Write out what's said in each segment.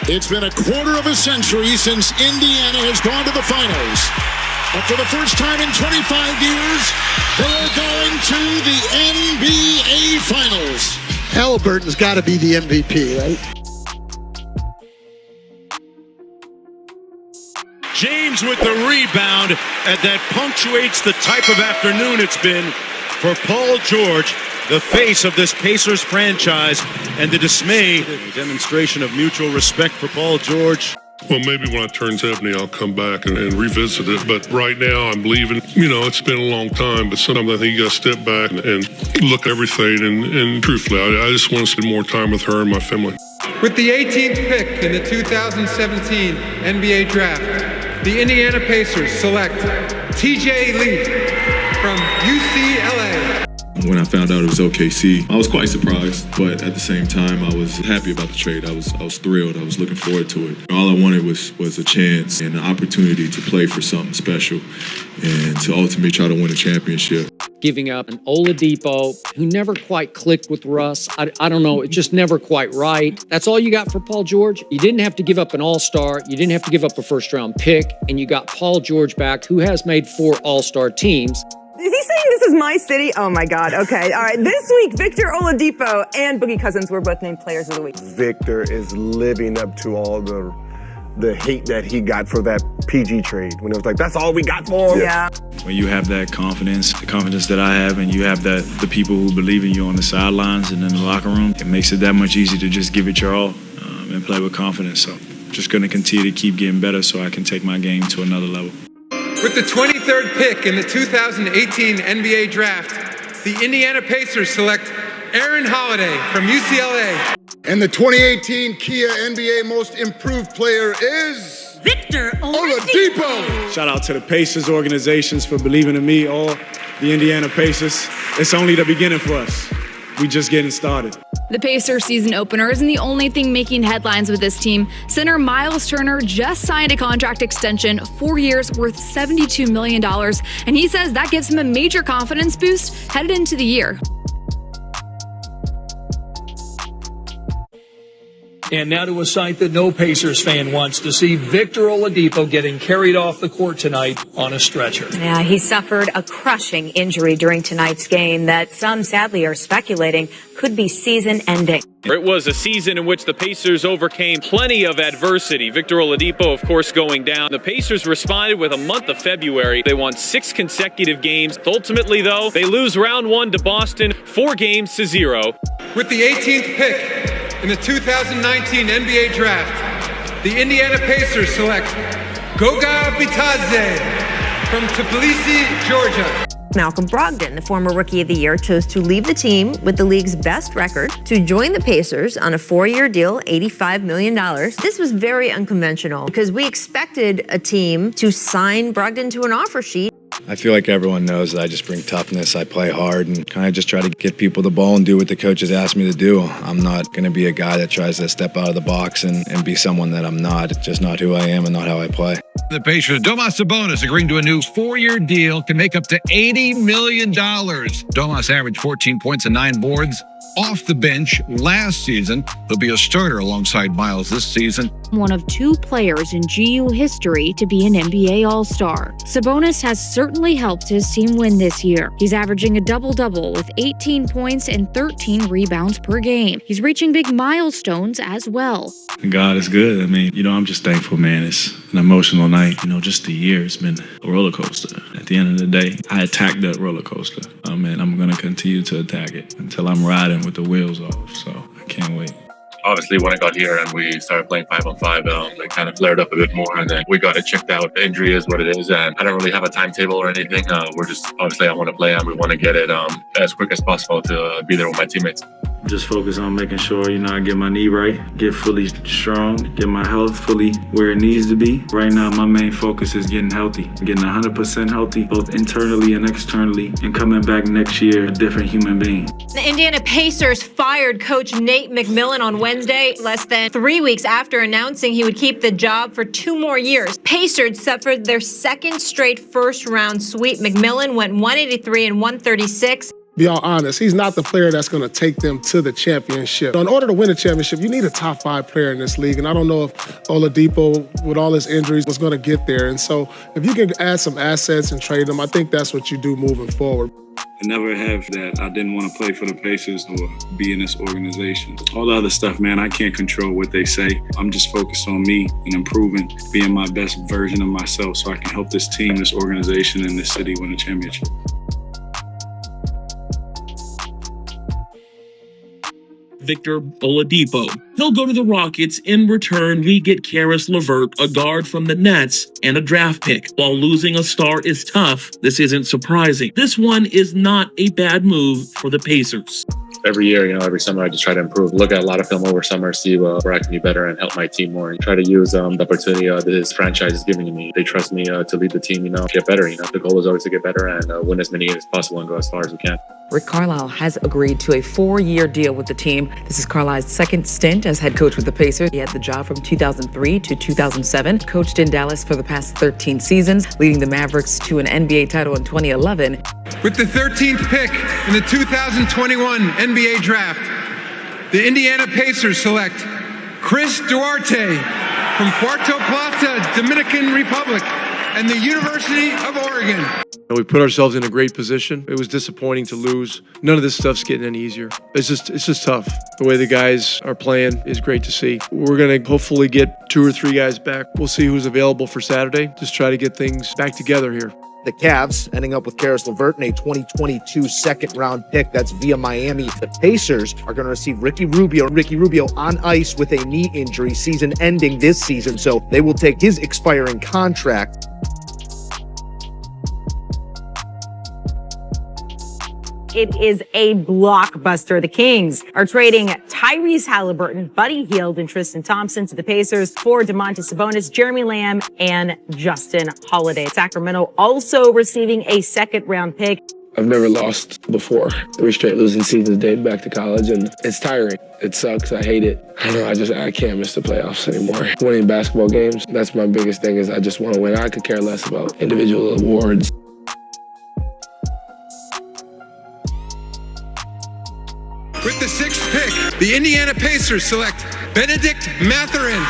It's been a quarter of a century since Indiana has gone to the finals. But for the first time in 25 years, they're going to the NBA Finals. Haliburton's got to be the MVP, right? James with the rebound, and that punctuates the type of afternoon it's been for Paul George, the face of this Pacers franchise, and the dismay, a demonstration of mutual respect for Paul George. Well, maybe when I turn 70, I'll come back and revisit it. But right now, I'm believing, it's been a long time, but sometimes I think you got to step back and look at everything. And truthfully, I just want to spend more time with her and my family. With the 18th pick in the 2017 NBA Draft, the Indiana Pacers select TJ Lee from UCLA. When I found out it was OKC, I was quite surprised, but at the same time, I was happy about the trade. I was thrilled. I was looking forward to it. All I wanted was a chance and an opportunity to play for something special and to ultimately try to win a championship. Giving up an Oladipo who never quite clicked with Russ. I don't know, it's just never quite right. That's all you got for Paul George? You didn't have to give up an all-star. You didn't have to give up a first-round pick, and you got Paul George back, who has made 4 all-star teams. Is he saying this is my city? Oh my God, okay. All right, this week, Victor Oladipo and Boogie Cousins were both named Players of the Week. Victor is living up to all the hate that he got for that PG trade. When it was like, that's all we got for him. Yeah. When you have that confidence, the confidence that I have, and you have the people who believe in you on the sidelines and in the locker room, it makes it that much easier to just give it your all and play with confidence. So just going to continue to keep getting better so I can take my game to another level. With the 23rd pick in the 2018 NBA Draft, the Indiana Pacers select Aaron Holiday from UCLA. And the 2018 Kia NBA Most Improved Player is Victor Oladipo. Shout out to the Pacers organizations for believing in me, all the Indiana Pacers. It's only the beginning for us. We just getting started. The Pacers season opener isn't the only thing making headlines with this team. Center Miles Turner just signed a contract extension, 4 years worth $72 million, and he says that gives him a major confidence boost headed into the year. And now to a sight that no Pacers fan wants to see, Victor Oladipo getting carried off the court tonight on a stretcher. Yeah, he suffered a crushing injury during tonight's game that some sadly are speculating could be season-ending. It was a season in which the Pacers overcame plenty of adversity. Victor Oladipo, of course, going down. The Pacers responded with a month of February. They won 6 consecutive games. Ultimately, though, they lose round 1 to Boston, 4-0. With the 18th pick in the 2019 NBA Draft, the Indiana Pacers select Goga Bitadze from Tbilisi, Georgia. Malcolm Brogdon, the former Rookie of the Year, chose to leave the team with the league's best record to join the Pacers on a 4-year deal, $85 million. This was very unconventional because we expected a team to sign Brogdon to an offer sheet. I feel like everyone knows that I just bring toughness. I play hard and kind of just try to get people the ball and do what the coaches ask me to do. I'm not going to be a guy that tries to step out of the box and be someone that I'm not. It's just not who I am and not how I play. The Pacers, Domas Sabonis agreeing to a new 4-year deal can make up to $80 million. Domas averaged 14 points and 9 boards off the bench last season. He'll be a starter alongside Miles this season. One of 2 players in GU history to be an NBA All-Star. Sabonis has certainly helped his team win this year. He's averaging a double-double with 18 points and 13 rebounds per game. He's reaching big milestones as well. God is good. I mean, I'm just thankful, man. It's an emotional night. Just the year, it's been a roller coaster. At the end of the day, I attacked that roller coaster. And I'm going to continue to attack it until I'm riding with the wheels off. So I can't wait. Obviously, when I got here and we started playing 5-on-5, it kind of flared up a bit more, and then we got it checked out. The injury is what it is, and I don't really have a timetable or anything. We're just, obviously, I want to play, and we want to get it as quick as possible to be there with my teammates. Just focus on making sure, I get my knee right, get fully strong, get my health fully where it needs to be. Right now, my main focus is getting healthy, getting 100% healthy, both internally and externally, and coming back next year a different human being. The Indiana Pacers fired coach Nate McMillan on Wednesday, less than 3 weeks after announcing he would keep the job for 2 more years. Pacers suffered their 2nd straight first-round sweep. McMillan went 183 and 136. Be all honest, he's not the player that's going to take them to the championship. In order to win a championship, you need a top 5 player in this league, and I don't know if Oladipo, with all his injuries, was going to get there. And so if you can add some assets and trade them, I think that's what you do moving forward. I never have that I didn't want to play for the Pacers or be in this organization. All the other stuff, man, I can't control what they say. I'm just focused on me and improving, being my best version of myself so I can help this team, this organization, and this city win a championship. Victor Oladipo. He'll go to the Rockets. In return, we get Caris LeVert, a guard from the Nets, and a draft pick. While losing a star is tough, this isn't surprising. This one is not a bad move for the Pacers. Every year, every summer, I just try to improve. Look at a lot of film over summer, see where I can be better and help my team more, and try to use the opportunity this franchise is giving me. They trust me to lead the team, get better. The goal is always to get better and win as many games as possible and go as far as we can. Rick Carlisle has agreed to a 4-year deal with the team. This is Carlisle's second stint as head coach with the Pacers. He had the job from 2003 to 2007, coached in Dallas for the past 13 seasons, leading the Mavericks to an NBA title in 2011. With the 13th pick in the 2021 NBA Draft, the Indiana Pacers select Chris Duarte from Puerto Plata, Dominican Republic, and the University of Oregon. We put ourselves in a great position. It was disappointing to lose. None of this stuff's getting any easier. It's just tough. The way the guys are playing is great to see. We're going to hopefully get 2 or 3 guys back. We'll see who's available for Saturday. Just try to get things back together here. The Cavs ending up with Caris LeVert in a 2022 second-round pick. That's via Miami. The Pacers are going to receive Ricky Rubio on ice with a knee injury, season ending this season. So they will take his expiring contract. It is a blockbuster. The Kings are trading Tyrese Haliburton, Buddy Hield, and Tristan Thompson to the Pacers for Domantas Sabonis, Jeremy Lamb, and Justin Holiday. Sacramento also receiving a second-round pick. I've never lost before. 3 straight losing seasons dating back to college, and it's tiring. It sucks. I hate it. I know. I can't miss the playoffs anymore. Winning basketball games, that's my biggest thing, is I just want to win. I could care less about individual awards. With the 6th pick, the Indiana Pacers select Benedict Mathurin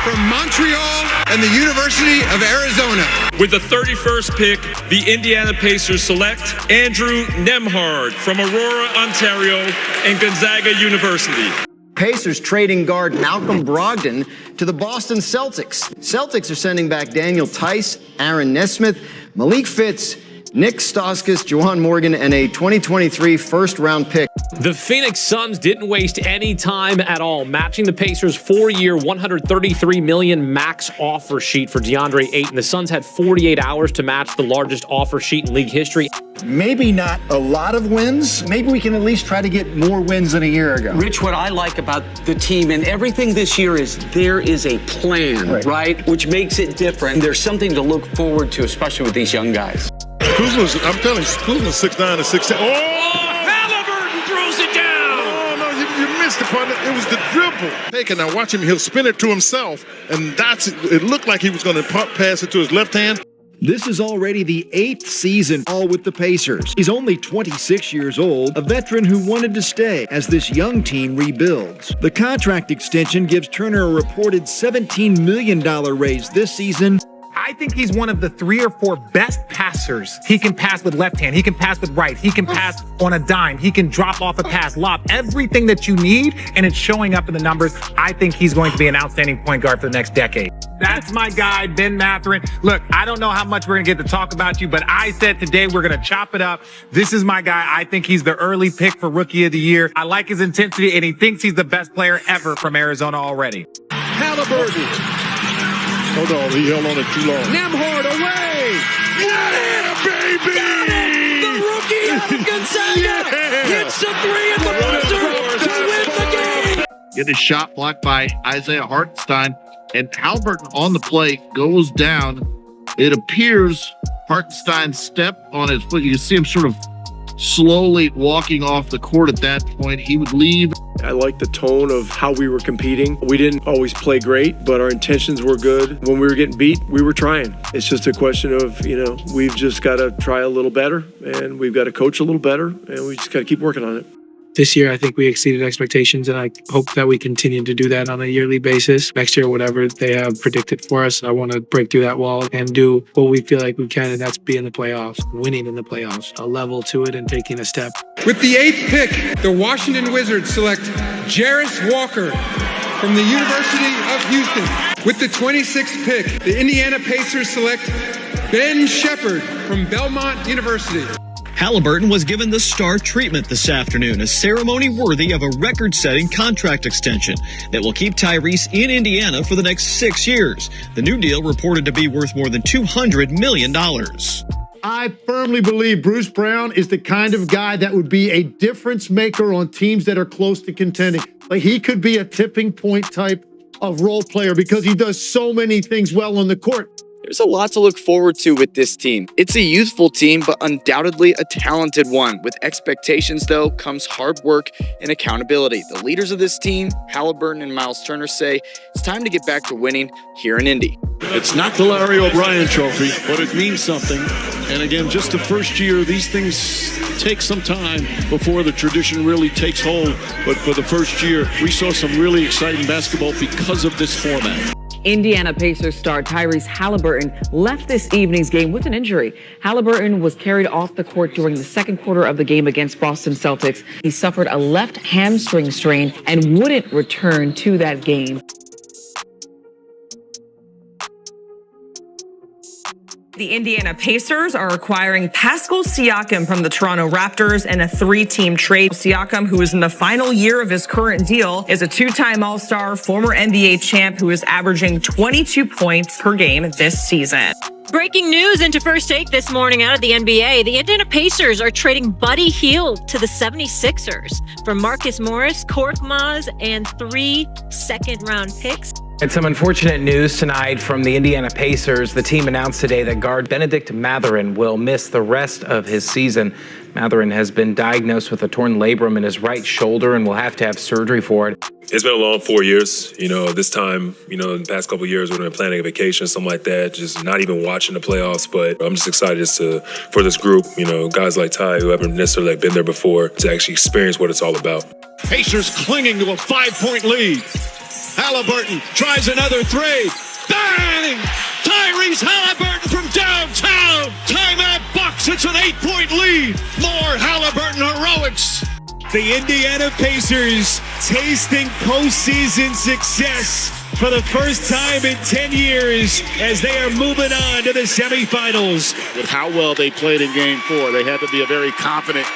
from Montreal and the University of Arizona. With the 31st pick, the Indiana Pacers select Andrew Nembhard from Aurora, Ontario, and Gonzaga University. Pacers trading guard Malcolm Brogdon to the Boston Celtics. Celtics are sending back Daniel Tice, Aaron Nesmith, Malik Fitz, Nick Stauskas, Juwan Morgan, and a 2023 first-round pick. The Phoenix Suns didn't waste any time at all, matching the Pacers' 4-year, $133 million max offer sheet for DeAndre Ayton. The Suns had 48 hours to match the largest offer sheet in league history. Maybe not a lot of wins. Maybe we can at least try to get more wins than a year ago. Rich, what I like about the team and everything this year is there is a plan, right? Which makes it different. There's something to look forward to, especially with these young guys. I'm telling you, Kuzma's 6'9" and 6'10". Haliburton throws it down! Oh, no, you missed the part. It was the dribble. Now watch him. He'll spin it to himself, and it looked like he was going to pass it to his left hand. This is already the 8th season all with the Pacers. He's only 26 years old, a veteran who wanted to stay as this young team rebuilds. The contract extension gives Turner a reported $17 million raise this season. I think he's one of the 3 or 4 best passers. He can pass with left hand. He can pass with right. He can pass on a dime. He can drop off a pass, lob, everything that you need, and it's showing up in the numbers. I think he's going to be an outstanding point guard for the next decade. That's my guy, Ben Mathurin. Look, I don't know how much we're going to get to talk about you, but I said today we're going to chop it up. This is my guy. I think he's the early pick for Rookie of the Year. I like his intensity, and he thinks he's the best player ever from Arizona already. Haliburton. Hold on, he held on it too long. Nembhard away! Yeah, baby! Got it! The rookie out of Gonzaga hits the 3 at the buzzer to win the game! Get a shot blocked by Isaiah Hartenstein, and Haliburton on the play goes down. It appears Hartenstein stepped on his foot. You can see him sort of slowly walking off the court at that point. He would leave. I like the tone of how we were competing. We didn't always play great, but our intentions were good. When we were getting beat, we were trying. It's just a question of, we've just got to try a little better, and we've got to coach a little better, and we just got to keep working on it. This year, I think we exceeded expectations, and I hope that we continue to do that on a yearly basis. Next year, whatever they have predicted for us, I want to break through that wall and do what we feel like we can, and that's be in the playoffs, winning in the playoffs, a level to it and taking a step. With the 8th pick, the Washington Wizards select Jarris Walker from the University of Houston. With the 26th pick, the Indiana Pacers select Ben Shepherd from Belmont University. Haliburton was given the star treatment this afternoon, a ceremony worthy of a record-setting contract extension that will keep Tyrese in Indiana for the next 6 years. The new deal reported to be worth more than $200 million. I firmly believe Bruce Brown is the kind of guy that would be a difference maker on teams that are close to contending. Like, he could be a tipping point type of role player because he does so many things well on the court. There's a lot to look forward to with this team. It's a youthful team, but undoubtedly a talented one. With expectations, though, comes hard work and accountability. The leaders of this team, Haliburton and Miles Turner, say it's time to get back to winning here in Indy. It's not the Larry O'Brien trophy, but it means something. And again, just the first year, these things take some time before the tradition really takes hold. But for the first year, we saw some really exciting basketball because of this format. Indiana Pacers star Tyrese Haliburton left this evening's game with an injury. Haliburton was carried off the court during the second quarter of the game against Boston Celtics. He suffered a left hamstring strain and wouldn't return to that game. The Indiana Pacers are acquiring Pascal Siakam from the Toronto Raptors in a 3-team trade. Siakam, who is in the final year of his current deal, is a 2-time All-Star, former NBA champ who is averaging 22 points per game this season. Breaking news into First Take this morning out of the NBA. The Indiana Pacers are trading Buddy Hield to the 76ers for Marcus Morris, Korkmaz, and 3 second-round picks. And some unfortunate news tonight from the Indiana Pacers. The team announced today that guard Benedict Mathurin will miss the rest of his season. Mathurin has been diagnosed with a torn labrum in his right shoulder and will have to have surgery for it. It's been a long 4 years. This time, in the past couple of years, we've been planning a vacation, something like that, just not even watching the playoffs. But I'm just excited for this group, guys like Ty, who haven't necessarily been there before, to actually experience what it's all about. Pacers clinging to a 5-point lead. Haliburton tries another 3. Bang! Tyrese Haliburton from downtown. Timeout Bucks. It's an 8-point lead. More Haliburton heroics. The Indiana Pacers tasting postseason success for the first time in 10 years as they are moving on to the semifinals. With how well they played in Game 4, they had to be a very confident.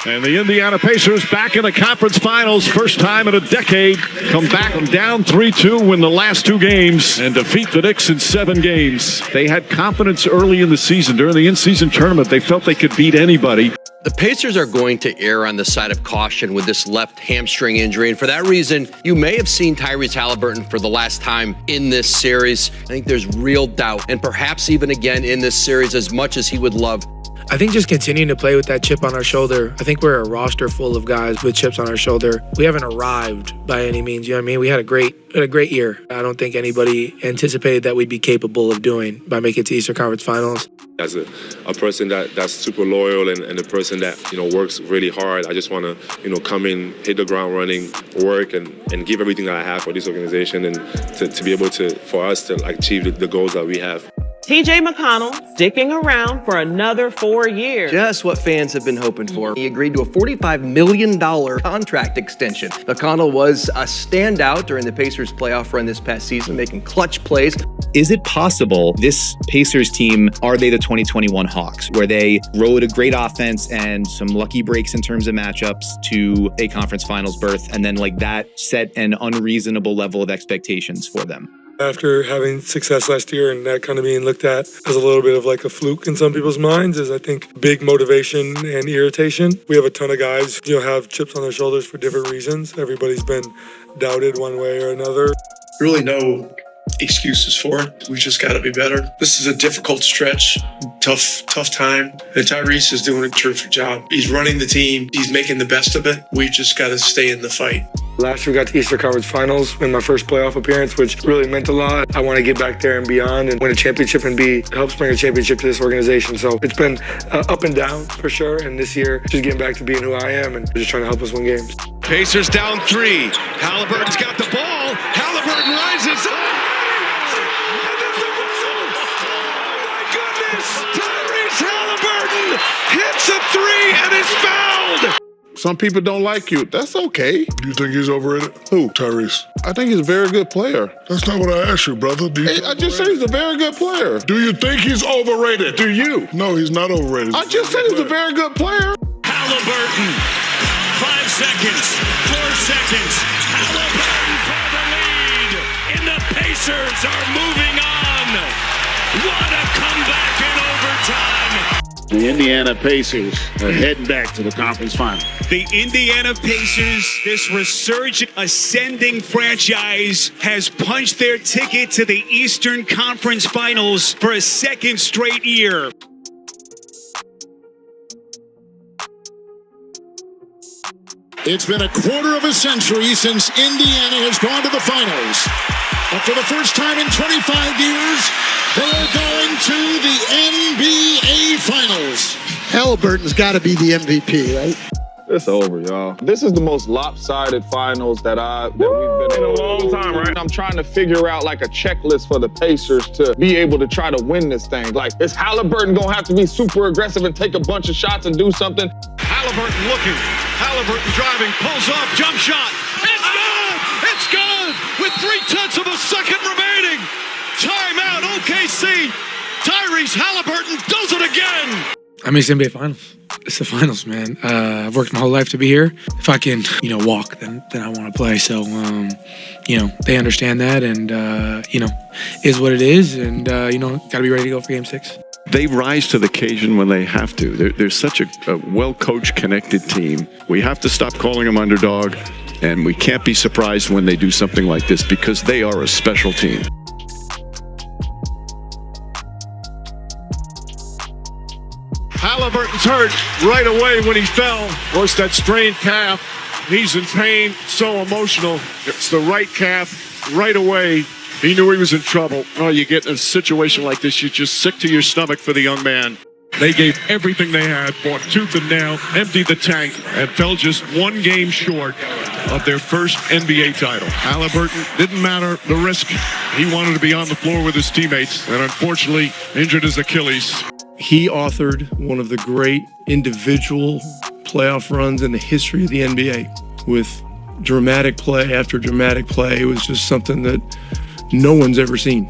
And the Indiana Pacers back in the conference finals, first time in a decade. Come back from down 3-2, win the last 2 games, and defeat the Knicks in 7 games. They had confidence early in the season. During the in-season tournament, they felt they could beat anybody. The Pacers are going to err on the side of caution with this left hamstring injury, and for that reason, you may have seen Tyrese Haliburton for the last time in this series. I think there's real doubt, and perhaps even again in this series, as much as he would love. I think just continuing to play with that chip on our shoulder. I think we're a roster full of guys with chips on our shoulder. We haven't arrived by any means, you know what I mean? We had a great year. I don't think anybody anticipated that we'd be capable of doing by making it to Eastern Conference Finals. As a person that's super loyal and a person that, works really hard, I just want to, come in, hit the ground running, work and give everything that I have for this organization and to be able for us to achieve the goals that we have. T.J. McConnell sticking around for another 4 years. Just what fans have been hoping for. He agreed to a $45 million contract extension. McConnell was a standout during the Pacers playoff run this past season, making clutch plays. Is it possible this Pacers team, are they the 2021 Hawks, where they rode a great offense and some lucky breaks in terms of matchups to a conference finals berth, and then that set an unreasonable level of expectations for them? After having success last year and that kind of being looked at as a little bit of a fluke in some people's minds is, I think, big motivation and irritation. We have a ton of guys, have chips on their shoulders for different reasons. Everybody's been doubted one way or another. Really no excuses for it. We just got to be better. This is a difficult stretch, tough time. And Tyrese is doing a terrific job. He's running the team. He's making the best of it. We just got to stay in the fight. Last year we got to Eastern Conference Finals in my first playoff appearance, which really meant a lot. I want to get back there and beyond and win a championship and help bring a championship to this organization. So it's been up and down for sure. And this year, just getting back to being who I am and just trying to help us win games. Pacers down 3. Haliburton's got the ball. Haliburton rises. Tyrese Haliburton hits a 3 and is fouled. Some people don't like you. That's okay. You think he's overrated? Who? Tyrese. I think he's a very good player. That's not what I asked you, brother. I just said he's a very good player. Do you think he's overrated? Do you? No, he's not overrated. I just said he's a very good player. Haliburton. 5 seconds. 4 seconds. Haliburton for the lead. And the Pacers are moving on. What a comeback in overtime. The Indiana Pacers are heading back to the conference final. The Indiana Pacers, this resurgent, ascending franchise, has punched their ticket to the Eastern Conference Finals for a second straight year. It's been a quarter of a century since Indiana has gone to the finals. But for the first time in 25 years, they're going to the NBA Finals. Haliburton's got to be the MVP, right? It's over, y'all. This is the most lopsided finals that we've been in a long time, right? I'm trying to figure out like a checklist for the Pacers to be able to try to win this thing. Like, is Haliburton gonna have to be super aggressive and take a bunch of shots and do something? Haliburton looking. Haliburton driving, pulls off, jump shot. It's good! It's good! With 3/10 of a second remaining. Timeout, OKC. Tyrese Haliburton does it again. I mean, it's NBA Finals. It's the finals, man. I've worked my whole life to be here. If I can, walk, then I want to play. So, they understand that, and is what it is, and got to be ready to go for Game 6. They rise to the occasion when they have to. They're such a well-coached, connected team. We have to stop calling them underdog, and we can't be surprised when they do something like this because they are a special team. Haliburton's hurt right away when he fell. Of course, that strained calf. He's in pain, so emotional. It's the right calf right away. He knew he was in trouble. Oh, you get in a situation like this, you're just sick to your stomach for the young man. They gave everything they had, fought tooth and nail, emptied the tank, and fell just one game short of their first NBA title. Haliburton, didn't matter the risk. He wanted to be on the floor with his teammates, and unfortunately injured his Achilles. He authored one of the great individual playoff runs in the history of the NBA with dramatic play after dramatic play. It was just something that no one's ever seen.